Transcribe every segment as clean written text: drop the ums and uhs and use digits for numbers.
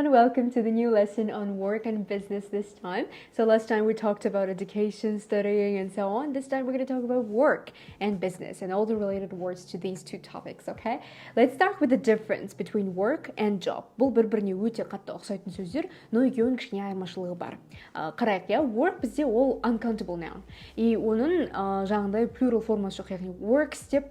everyone, welcome to the new lesson on work and business this time. So last time we talked about education, studying and so on. This time we're going to talk about work and business and all the related words to these two topics, okay? Let's start with the difference between work and job. Бұл бір-біріне өте қатты ұқсайтын сөздер, но екеуінің кішкене айырмашылығы бар. Қарайық, иә, work бізде ол uncountable noun. И оның жаңағындай plural формасы жоқ, яғни works деп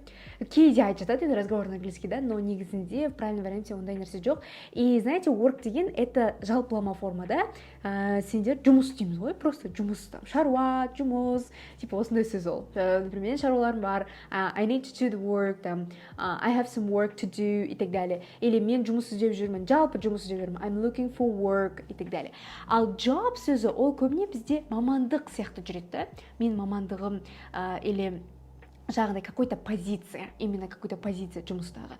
кейде айтып жатады, енді разговор на английский, да, но негізінде в правильном варианте ондай нәрсе жоқ. И знаете, work деген это жалпылама формада сендер жұмыс дейміз ғой, просто жұмыс, там, шаруа, жұмыс, типа осындай сөз ол. Например, шаруаларым бар, I need to do the work, там, I have some work to do и так далее. Или мен жұмыс іздеп жүрмін, жалпы жұмыс іздеп жүрмін, I'm looking for work и так далее. Ал job сөзі ол көбіне бізде мамандық сияқты жүреді, да? Мен мамандығым или жаңағыдай какой-то позиция, именно какой-то позиция жұмыстағы.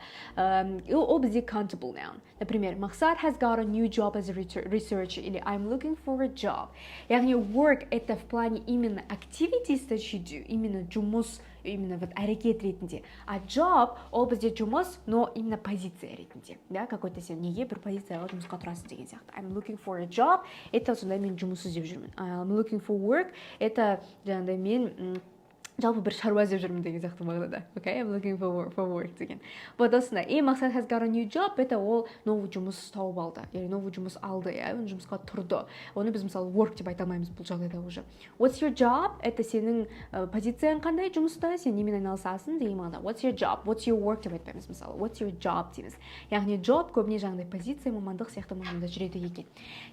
Ол бізде countable noun. Например, Мақсат has got a new job as a researcher или I'm looking for a job. Яғни work это в плане именно activities that you do, именно жұмыс, именно вот әрекет ретінде. А job ол бізде жұмыс, но именно позиция ретінде. Да, какой-то сен неге бір позицияға жұмысқа тұрасың деген сияқты. I'm looking for a job, это сонда мен жұмыс іздеп жүрмін. I'm looking for work, это жаңағыдай мен жалпы бір шаруа іздеп жүрмін деген сияқты мағынада. Okay, I'm looking for work деген. Вот осындай. И Мақсат has got a new job, это ол новый жұмыс тауып алды. Яғни новый жұмыс алды, иә, оны жұмысқа тұрды. Оны біз мысалы work деп айта алмаймыз бұл жағдайда уже. What's your job? Это сенің позицияң қандай жұмыста, сен немен айналысасың деген мағына. What's your job? What's your work деп айтпаймыз мысалы. What's your job дейміз. Яғни job көбіне жаңағыдай позиция, мамандық сияқты мағынада жүреді екен.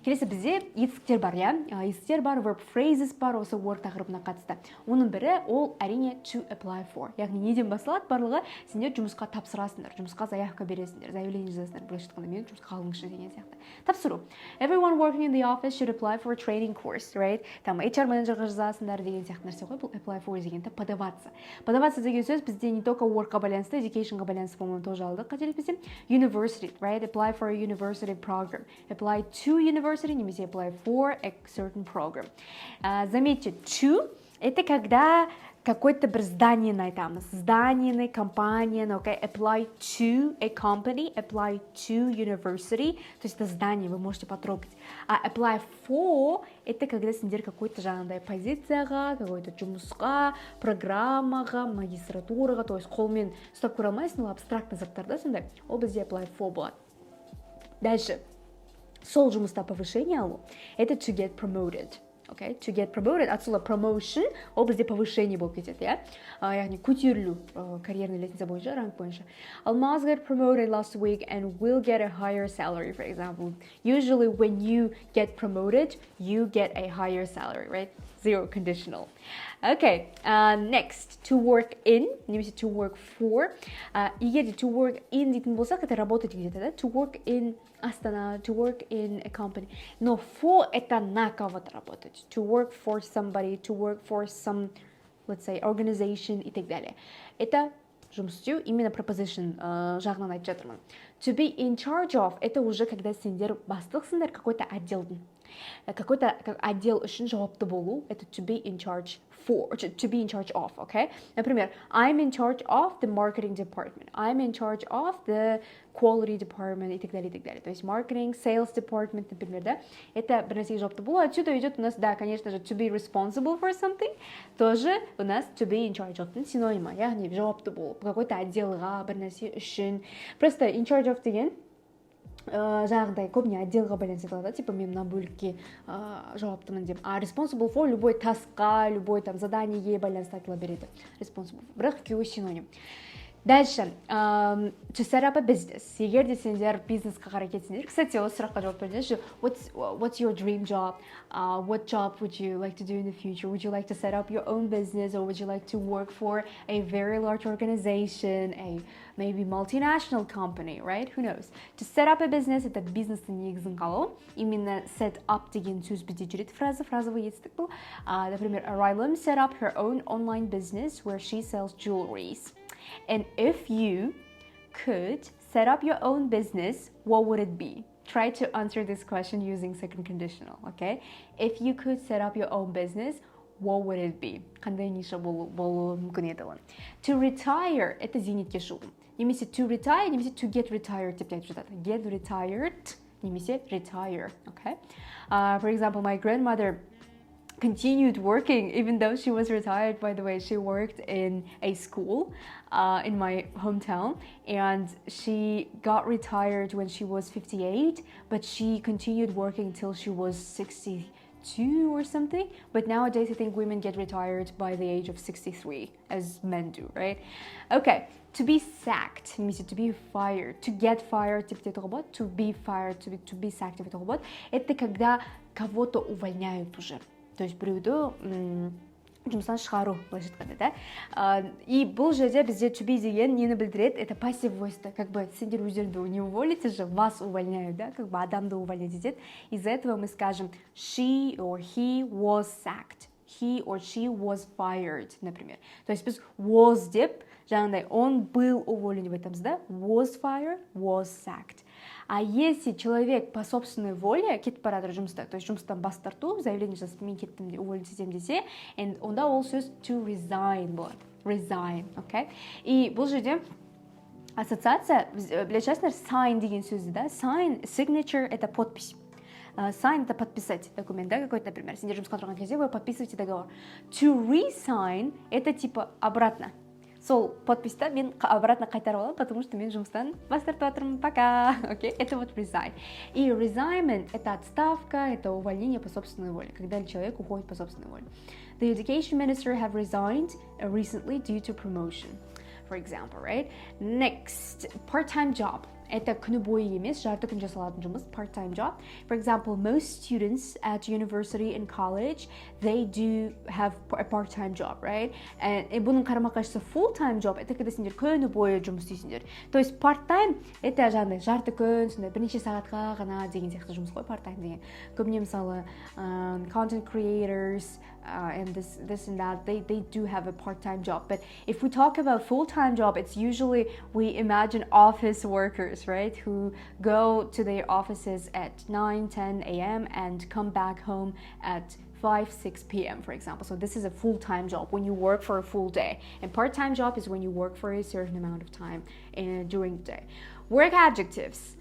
Келесі бізде етістіктер бар, иә. Етістіктер бар, verb phrases бар осы work тақырыбына қатысты. Оның бірі ол әрине to apply for. Яғни неден басталады? Барлығы сендер жұмысқа тапсырасыңдар, жұмысқа заявка бересіңдер, заявление жазасыңдар, былайша айтқанда мен жұмысқа алыңызшы деген сияқты. Тапсыру. Everyone working in the office should apply for a training course, right? Там HR менеджерға жазасыңдар деген сияқты нәрсе ғой. Бұл apply for дегенді подаваться. Подаваться деген сөз бізде не только workқа байланысты, educationға байланысты, по-моему, тоже алдық. Қателеспесем, university, right? Apply for a university program. Apply to university, немесе apply for a certain program. Заметьте, to это когда какое-то бір зданиені айтамыз. Зданиені, компанияны, okay? Apply to a company, apply to university. То есть это здание, вы можете потрогать. А apply for это когда сендер какой-то жаңағыдай позицияға, какой-то жұмысқа, программаға, магистратураға, то есть қолмен ұстап көре алмайсың, ол абстрактный заттарда сондай. Ол бізде apply for болады. Дальше. Сол жұмыста повышение алу. Это to get promoted. Okay, to get promoted, отсюда promotion, ол бізде повышение болып кетеді, иә? Яғни көтерілу карьерный лестница бойынша, ранг бойынша. Алмаз got promoted last week and will get a higher salary, for example. Usually when you get promoted, you get a higher salary, right? Zero conditional. Okay, next, to work in, немесе to work for. Егер де to work in дейтін болсақ, это работать где-то, да? To work in Астана, to work in a company. Но for это на кого-то работать. To work for somebody, to work for some, let's say, organization и так далее. Это жұмыс істеу, именно preposition жағынан айтып жатырмын. To be in charge of, это уже когда сендер бастықсыңдар какой-то отделдің. Какой-то отдел үшін жауапты болу, это to be in charge for, to be in charge of, okay? Например, I'm in charge of the marketing department. I'm in charge of the quality department и так далее, и так далее. То есть marketing, sales department, например, да? Это бір нәрсеге жауапты болу. Отсюда идет у нас, да, конечно же, to be responsible for something. Тоже у нас to be in charge of синонимы, яғни жауапты болу. Какой-то отделға, бір нәрсе үшін. Просто in charge of деген жаңағыдай көбіне отделға байланысты айтылады, типа мен мына бөлікке жауаптымын деп. А responsible for любой тасқа, любой там заданиеге байланысты айтыла береді. Responsible. Бірақ екеуі синоним. Дальше, to set up a business. Егер де сендер бизнесқа қарай кетсеңдер, кстати, осы сұраққа жауап беріңіздерші. What's your dream job? What job would you like to do in the future? Would you like to set up your own business, or would you like to work for a very large organization, a maybe multinational company, right? Who knows? To set up a business, это бизнестің негізін қалау. Именно set up деген сөз бізде жүреді фразовый етістік бұл. Например, Арайлым set up her own online business where she sells jewelries. And if you could set up your own business, what would it be? Try to answer this question using second conditional, okay? If you could set up your own business, what would it be? Қандай ниша болуы мүмкін еді ол? To retire – это зейнетке шығу. Немесе to retire, немесе to get retired деп айтып жатады. Get retired немесе retire, okay? For example, my grandmother continued working even though she was retired. By the way, she worked in a school in my hometown, and she got retired when she was 58, but she continued working till she was 62 or something. But nowadays I think women get retired by the age of 63 as men do, right? Okay, to be sacked means to be fired, to get fired, to be fired, to be sacked, это когда кого-то увольняют уже. То есть біреуді жұмыстан шығару, былайша айтқанда, да. И бұл жерде бізде to be деген нені білдіреді? Это пассив войста, как бы сендер өздеріңді не уволите же, вас увольняют, да, как бы адамды увольнять етеді. Из-за этого мы скажем she or he was sacked, he or she was fired, например. То есть біз was деп, жаңағыдай он был уволен деп айтамыз, да, was fired, was sacked. А если человек по собственной воле кетіп бара жатыр жұмыста, то есть жұмыстан бас тарту, заявление жасап мен кеттім де уволить етемін десе, онда ол сөз to resign болады. Resign, okay? И бұл жерде ассоциация, білесіздер, sign деген сөзді, да? Sign, signature – это подпись. Sign – это подписать документ, да, какой-то, например. Сендер жұмысқа тұрған кезде вы подписываете договор. To resign – это типа обратно. Сол подписьті мен обратно қайтарып аламын, потому что мен жұмыстан бас тартып жатырмын, пока. Okay? Это вот resign. И resignment – это отставка, это увольнение по собственной воле, когда человек уходит по собственной воле. The education minister have resigned recently due to promotion, for example, right? Next, part-time job. Это күні бойы емес, жарты күн жасалатын жұмыс, part-time job. For example, most students at university and college, they do have a part-time job, right? And бұның қарама-қайшысы full-time job, это когда сендер күні бойы жұмыс істейсіңдер. То есть part-time, это жаңағыдай жарты күн, сондай бірнеше сағатқа ғана деген сияқты жұмыс қой, part-time деген. Көбіне мысалы content creators, and this and that, they do have a part-time job. But if we talk about full-time job, it's usually we imagine office workers, right, who go to their offices at 9-10 a.m. and come back home at 5-6 p.m. for example. So this is a full-time job when you work for a full day, and part-time job is when you work for a certain amount of time during the day. Work adjectives.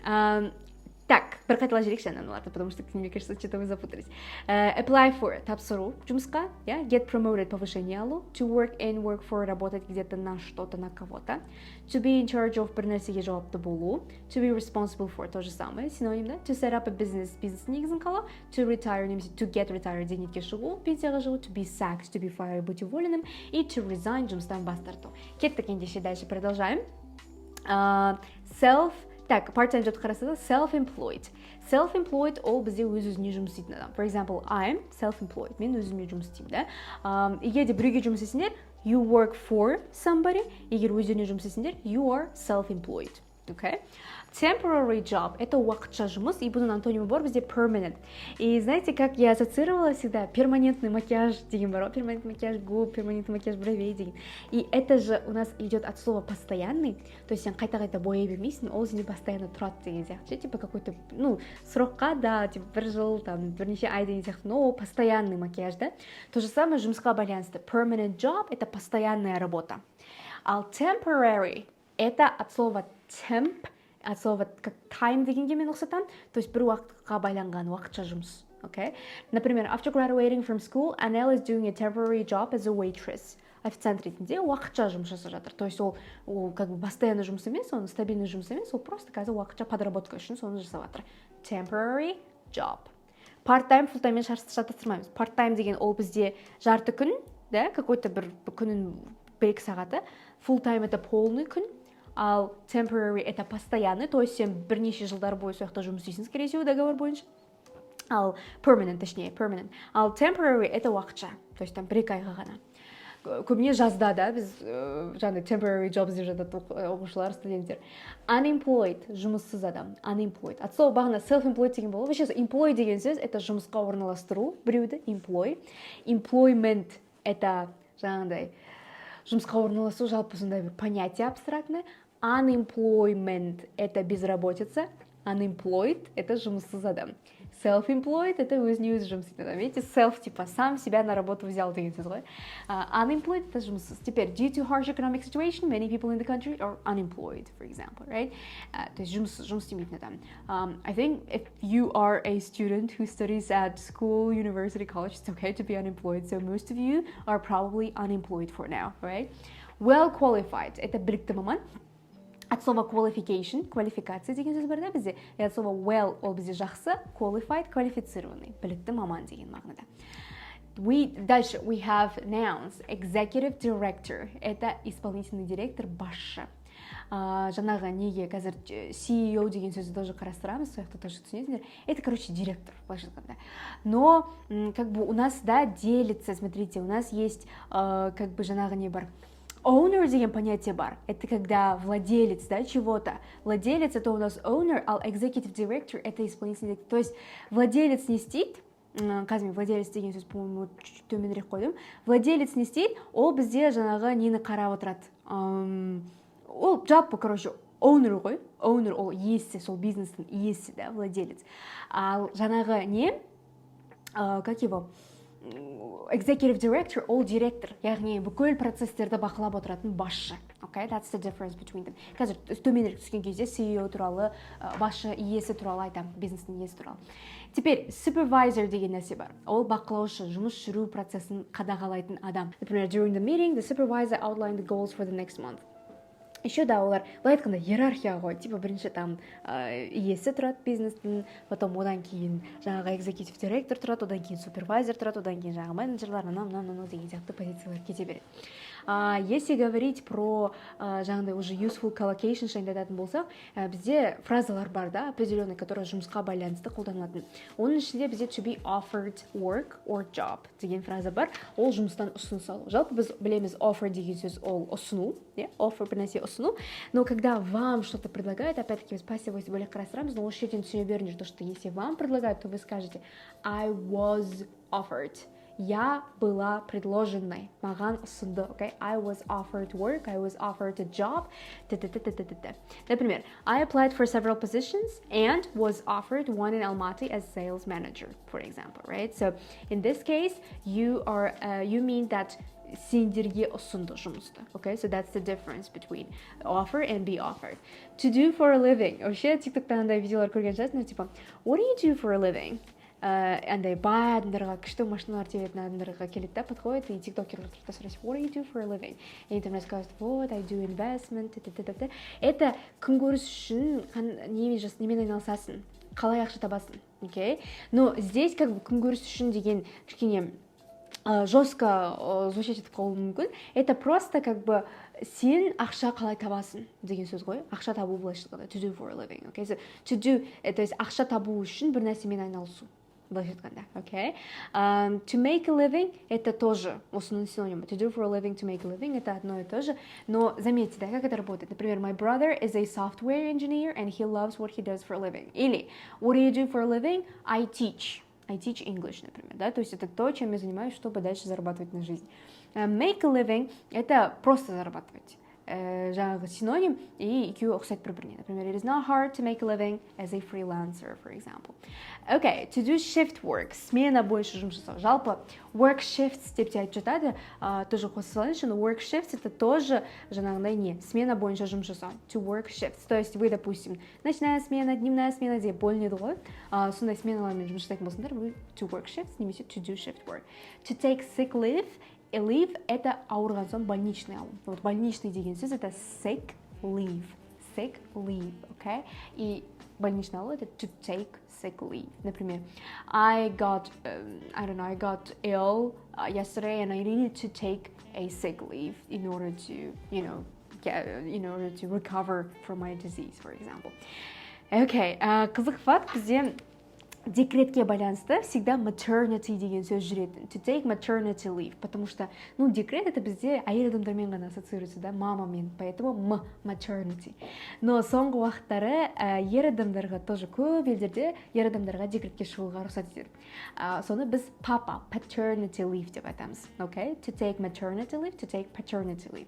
Так, бір жирекші аналарды, потому что, мне кажется, что-то вы запутались. Apply for, тапсыру жұмысқа, yeah? Get promoted, повышение алу. To work in, work for, работать где-то на что-то, на кого-то. To be in charge of, бір нәрсеге жауапты болу. To be responsible for, то же самое, синоним, да? To set up a business, бизнес негізін қалау. To retire, немесе to get retired, зейнетке шығу, пенсияға шығу. To be sacked, to be fired, быть уволенным. И to resign, жұмыстан бас тарту. Кеттік ендеше, дальше продолжаем. Так, part-time job қарасада, self-employed. Self-employed ол бізде өз-өзіне жұмыс істейтін адам. For example, I'm self-employed. Мен өзіме жұмыс істеймін, да? Егер де біреуге жұмыс істесеңдер, you work for somebody. Егер өздеріне жұмыс істесеңдер, you are self-employed. Okay? Temporary job – это уақытша жұмыс, и бұның антонимі бар бізде permanent. И знаете, как я ассоциировала всегда перманентный макияж деген бар, перманентный макияж губ, перманентный макияж бровей деген. И это же у нас идет от слова постоянный, то есть сен қайта-қайта бояй бермейсің, ол сенде постоянно тұрады деген сияқты, типа какой-то, срокқа да, типа бір жыл, там, бірнеше ай деген сияқты, но ол постоянный макияж, да. То же самое жұмысқа байланысты. Permanent job – это постоянная работа. Ал temporary – это от слова temp, от слова как time дегенге мен ұқсатам, то есть бір уақытқа байланған уақытша жұмыс. Okay? Например, after graduating from school, Anel is doing a temporary job as a waitress. Официант ретінде уақытша жұмыс жасап жатыр. То есть ол как бы постоянный жұмыс емес, он стабильный жұмыс емес, ол просто қазір уақытша подработка үшін соны жасап жатыр. Temporary job. Part-time, full-time мен шатастырмаймыз. Part-time деген ол бізде жарты күн, да, какой-то бір күнін бір-екі сағаты. Full-time это полный күн. Ал temporary – это постоянный, то есть сен бірнеше жылдар бойы сояқта жұмыс істейсің, скорее всего, договор бойынша. Ал permanent, точнее, permanent. Ал temporary – это уақытша, то есть там бір-екі айға ғана. Көбіне жазда, да, біз жаңағы temporary jobs деп жатады оқушылар, студенттер. Unemployed – жұмыссыз адам, unemployed. От слова бағана self-employed деген болады. Вообще, employed деген сөз – это жұмысқа орналастыру, біреуді, employ. Employment – это жаңағыдай жұмысқа орналасу, жалпы сондай бір понятие абстрактное. Unemployment – это безработица. Unemployed – это жұмыссыз адам. Self-employed – это өзіне өзі жұмыс істейтін адам. Видите, self типа сам себя на работу взял деген сөз ғой. Unemployed – это жұмыссыз. Теперь, due to harsh economic situation, many people in the country are unemployed, for example, right? То есть жұмыс істемейтін адам. I think if you are a student who studies at school, university, college, it's okay to be unemployed. So most of you are probably unemployed for now, right? Well qualified – это білікті маман. От слова qualification, квалификация деген сөз бар да бізде. И от слова well ол бізде жақсы, qualified, квалифицированный, білікті маман деген мағынада. Дальше we have nouns. Executive director – это исполнительный директор, басшы. Жаңағы неге қазір CEO деген сөзді тоже қарастырамыз, сол жақта тоже түсінесіңдер. Это, короче, директор, былайша айтқанда. Но как бы у нас, да, делится, смотрите, у нас есть как бы жаңағы не бар. Owner деген понятие бар. Это когда владелец, да, чего-то. Владелец это у нас owner, а executive director это исполнительный директор. То есть владелец не істейді, қазір мен владелец деген сөз, по-моему, чуть төменірек қойдым. Владелец не істейді, ол бізде жаңағы нені қарап отырады. Ол жалпы, короче, owner ғой. Owner ол иесі, сол бизнестің иесі, да, владелец. Ал жаңағы не, как его? Executive director, ол директор, яғни бүкіл процесстерді бақылап отыратын басшы. Okay, that's the difference between them. Қазір төменірек түскен кезде CEO туралы, басшы иесі туралы айтамын, бизнестің иесі туралы. Теперь supervisor деген нәрсе бар. Ол бақылаушы, жұмыс жүру процесін қадағалайтын адам. Например, during the meeting, the supervisor outlined the goals for the next month. Еще да, олар былай айтқанда иерархия ғой, типа бірінші там иесі тұрады бизнестің, потом одан кейін жаңағы экзекутив директор тұрады, одан кейін супервайзер тұрады, одан кейін жаңағы менеджерлар, анау деген сияқты позициялар кете береді. Если говорить про жаңағыдай уже useful collocation жайында айтатын болсақ, бізде фразалар бар, да, определенный, которые жұмысқа байланысты қолданылатын. Оның ішінде бізде to be offered work or job деген фраза бар. Ол жұмыстан ұсыныс алу. Жалпы біз білеміз offer деген сөз ол ұсыну, offer бір нәрсе ұсыну. Но когда вам что-то предлагают, опять-таки біз пассивность бөлек қарастырамыз, но осы жерден түсіне беріңдер, то что если вам предлагают, то вы скажете I was offered. Я была предложенной, маған ұсынды, okay? I was offered work, I was offered a job, Например, I applied for several positions and was offered one in Almaty as sales manager, for example, right? So in this case, you mean that сендерге ұсынды жұмысты, okay? So that's the difference between offer and be offered. To do for a living. Вообще, TikTok-та андай видеолар көрген шығарсыңдар, типа, what do you do for a living? Андай бай адамдарға, күшті машиналар тебетін адамдарға келеді да, подходит, и тиктокерлер тұрды сұрайды, what do you do for a living? И там рассказывают, вот, I do investment, Это күнкөріс үшін немен айналысасың, қалай ақша табасың, окей? Но здесь как бы күнкөріс үшін деген кішкене жестко звучать етіп қалуы мүмкін. Это просто как бы сен ақша қалай табасың деген сөз ғой. Ақша табу былайша айтқанда to do for a living, okay? So to do, то есть ақша табу үшін бір нәрсемен айналысу. Okay. To make a living это тоже основной синоним. To do for a living, to make a living это одно и то же. Но заметьте, да, как это работает. Например, my brother is a software engineer and he loves what he does for a living. Или what do you do for a living? I teach English, например. Да? То есть это то, чем я занимаюсь, чтобы дальше зарабатывать на жизнь. Make a living это просто зарабатывать. Жаңағы синоним и екеуі ұқсайды бір-біріне. Например, it is not hard to make a living as a freelancer, for example. Okay, to do shift work, смена бойынша жұмыс жасау. Жалпы work shifts деп те айтып жатады, тоже қоса салайыншы, но work shifts это тоже жаңағындай не, смена бойынша жұмыс жасау. To work shifts, то есть вы, допустим, ночная смена, дневная смена деп бөлінеді ғой, сондай сменалармен жұмыс жасайтын болсаңдар, вы to work shifts, немесе to do shift work. To take sick leave, leave это ауырған соң больничный алу. Вот больничный деген сөз это sick leave, okay? И больничный алу это to take sick leave. Например, I got ill yesterday and I needed to take a sick leave in order to, in order to recover from my disease, for example. Okay, қызық факт бізде декретке байланысты всегда maternity деген сөз жүреді. To take maternity leave, потому что, декрет это бізде әйел адамдармен ғана ассоциируется, да, мамамен, поэтому maternity. Но соңғы уақыттары ер адамдарға тоже көп елдерде ер адамдарға декретке шығуға рұқсат етеді. Соны біз paternity leave деп айтамыз, okay? To take maternity leave, to take paternity leave.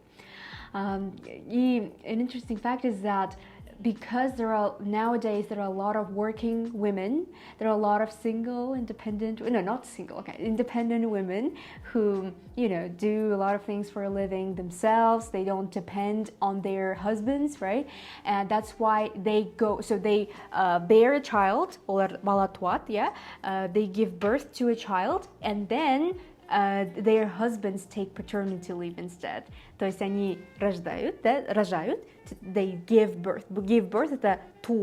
И an interesting fact is that because nowadays there are a lot of working women, there are a lot of independent women who, do a lot of things for a living themselves. They don't depend on their husbands, right? And that's why they bear a child, олар бала туады, yeah? They give birth to a child, and then their husbands take paternity leave instead. То есть они рожают, they give birth. Give birth это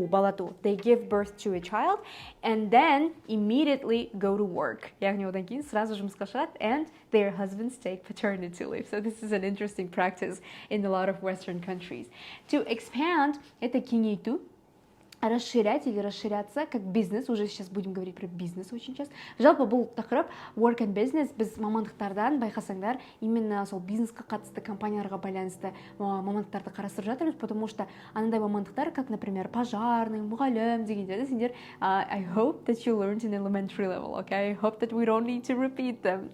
бала туу. They give birth to a child and then immediately go to work. яғни одан кейін сразу жұмысқа шығады, and their husbands take paternity leave. So this is an interesting practice in a lot of Western countries. To expand это кеңейту, расширять или расширяться как бизнес. Уже сейчас будем говорить про бизнес очень часто. Жалпы бұл тақырып work and business біз мамандықтардан байқасаңдар именно сол бизнеске қатысты компанияларға байланысты мамандықтарды қарастырып жатырмыз, потому что андай мамандықтар, как, например, пожарный, мұғалім дегендерді сендер I hope that you learned in elementary level, okay? I hope that we don't need to repeat them,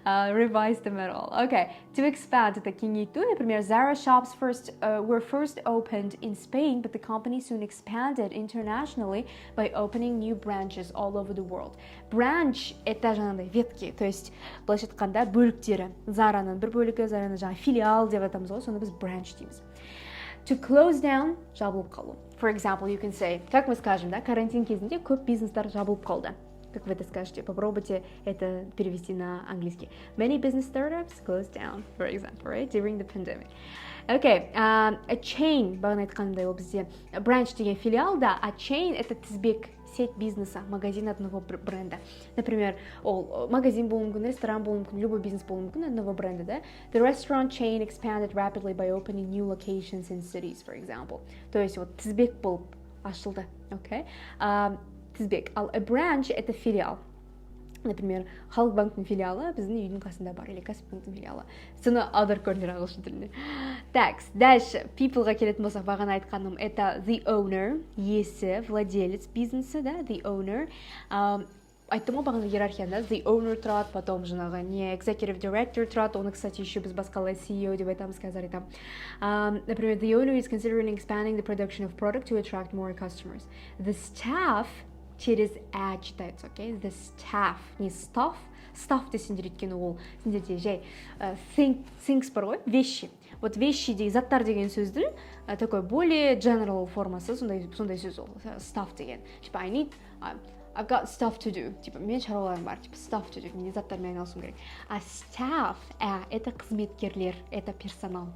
revise them at all. Okay, to expand это кеңейту. Например, Zara shops were first opened in Spain, but the company soon expanded internationally by opening new branches all over the world. Branch это жаңағыдай ветки, то есть былайша айтқанда бөліктері. Зараның бір бөлігі, Зараның жаңағы филиал деп айтамыз ғой, соны біз branch дейміз. To close down, жабылып қалу. For example, you can say, как мы скажем, да, карантин кезінде көп бизнестер жабылып қалды. Как вы это скажете? Попробуйте это перевести на английский. Many business startups closed down, for example, right, during the pandemic. Okay, a chain, бағана айтқандай ол бізде branch деген филиал, да, а chain это тізбек, сеть бизнеса, магазин одного бренда. Например, магазин болуы мүмкін, ресторан болуы мүмкін, любой бизнес болуы мүмкін одного бренда, да. The restaurant chain expanded rapidly by opening new locations in cities, for example. То есть вот тізбек болып ашылды, okay. Тізбек. Ал a branch это филиал. Например, халық банктың филиалы біздің үйдің қасында бар, или Каспиктің филиалы. Соны аударып көріңдер ағылшын тіліне. Так, дальше peopleға келетін болсақ, бағана айтқаным, это the owner, иесі, владелец бизнеса, да, the owner. Айттым ғой бағана иерархияда, the owner тұрады, потом жаңағы не executive director тұрады, оны, кстати, еще біз басқалай CEO деп айтамыз, қазір айтам. Например, the owner is considering expanding the production of product to attract more customers. The staff через «а» читается, окей? The staff, не staff. Staff сендер өйткені ол сендерде жай things бар ғой, вещи. Вот вещи деген, заттар деген сөздің такой более general формасы, сондай сөз ол, staff деген. Типа, I've got stuff to do. Типа, мен шаруаларым бар, типа, stuff to do. Мен заттармен айналысуым керек. А staff, это қызметкерлер, это персонал.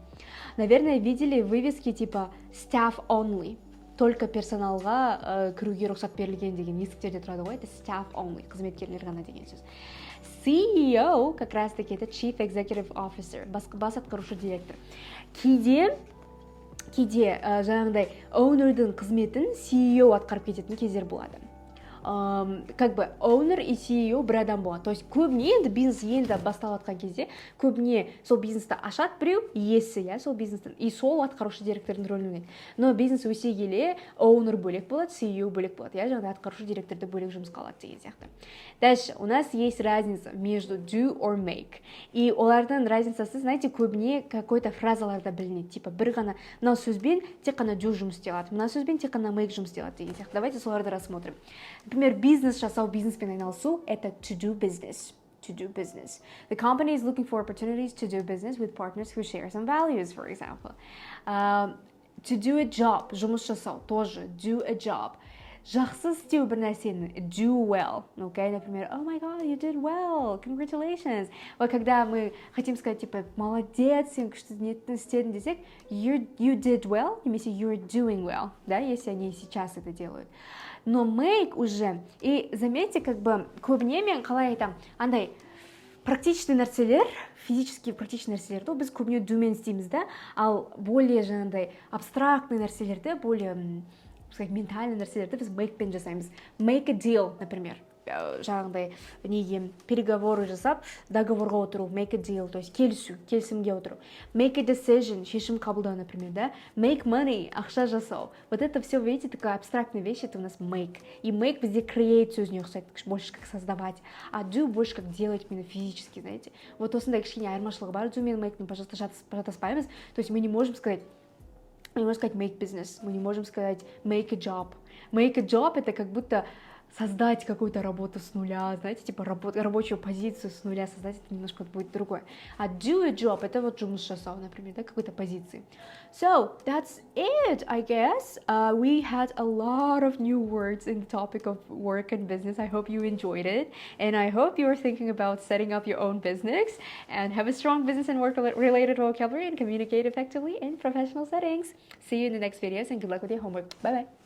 Наверное, видели вывески типа staff only. Только персоналға кіруге рұқсат берілген деген есіктерде тұрады ғой, это staff only, қызметкерлер ғана деген сөз. CEO как раз таки это Chief Executive Officer, бас атқарушы директор. Кейде жаңағыдай ownerдің қызметін CEO атқарып кететін кездер болады. Как бы owner и CEO бір адам болады. То есть көбіне енді бизнес енді басталып жатқан кезде көбіне сол бизнесті ашады біреу, иесі, иә, сол бизнестің, и сол атқарушы директордың рөлін ойнайды. Но бизнес өсе келе owner бөлек болады, CEO бөлек болады, иә, жаңағыдай атқарушы директорды бөлек жұмысқа алады деген сияқты. Дальше у нас есть разница между do or make. И олардың разницасы, знаете, көбіне какой-то фразаларда білінеді. Типа бір ғана мынау сөзбен тек қана do жұмыс істей алады, мынау сөзбен тек қана make жұмыс істей алады деген сияқты. Давайте соларды рассмотрим. Например, бизнес жасау, бизнеспен айналысу – это to do business. To do business. The company is looking for opportunities to do business with partners who share some values, for example. To do a job, жұмыс жасау, тоже do a job. Жақсы істеу бір нәрсені, do well, okay? Например, oh my god, you did well, congratulations. Вот когда мы хотим сказать, типа, молодец, сен күшті істедің десек, you did well, немесе you're doing well, да, если они сейчас это делают. Но make уже, и заметьте, как бы, көбіне мен қалай айтам, андай, практичный нәрселер, физически практичный нәрселерді біз көбіне doмен істейміз, да, ал более жаңағыдай абстрактный нәрселерді, более ментальный нәрселерді біз make-пен жасаймыз. Make a deal, например, жаңағыдай неге переговоры жасап, договорға отыру, make a deal, то есть келісімге отыру. Make a decision, шешім қабылдау, например, да. Make money, ақша жасау. Вот это все, видите, такая абстрактная вещь, это у нас make. И make везде create сөзіне ұқсайды, больше как создавать, а do больше как делать именно физически, знаете. Вот осындай кішкене айырмашылығы бар, do мен make-ның пожалуйста жатаспаймыз. То есть мы не можем сказать немножко как make business. Мы не можем сказать make a job. Make a job это как будто создать какую-то работу с нуля, знаете, типа рабочую позицию с нуля создать, это немножко будет другое. А do a job, это вот Джумус Шасау, например, да, какой-то позиции. So, that's it, I guess. We had a lot of new words in the topic of work and business. I hope you enjoyed it. And I hope you are thinking about setting up your own business and have a strong business and work-related vocabulary and communicate effectively in professional settings. See you in the next videos and good luck with your homework. Bye-bye.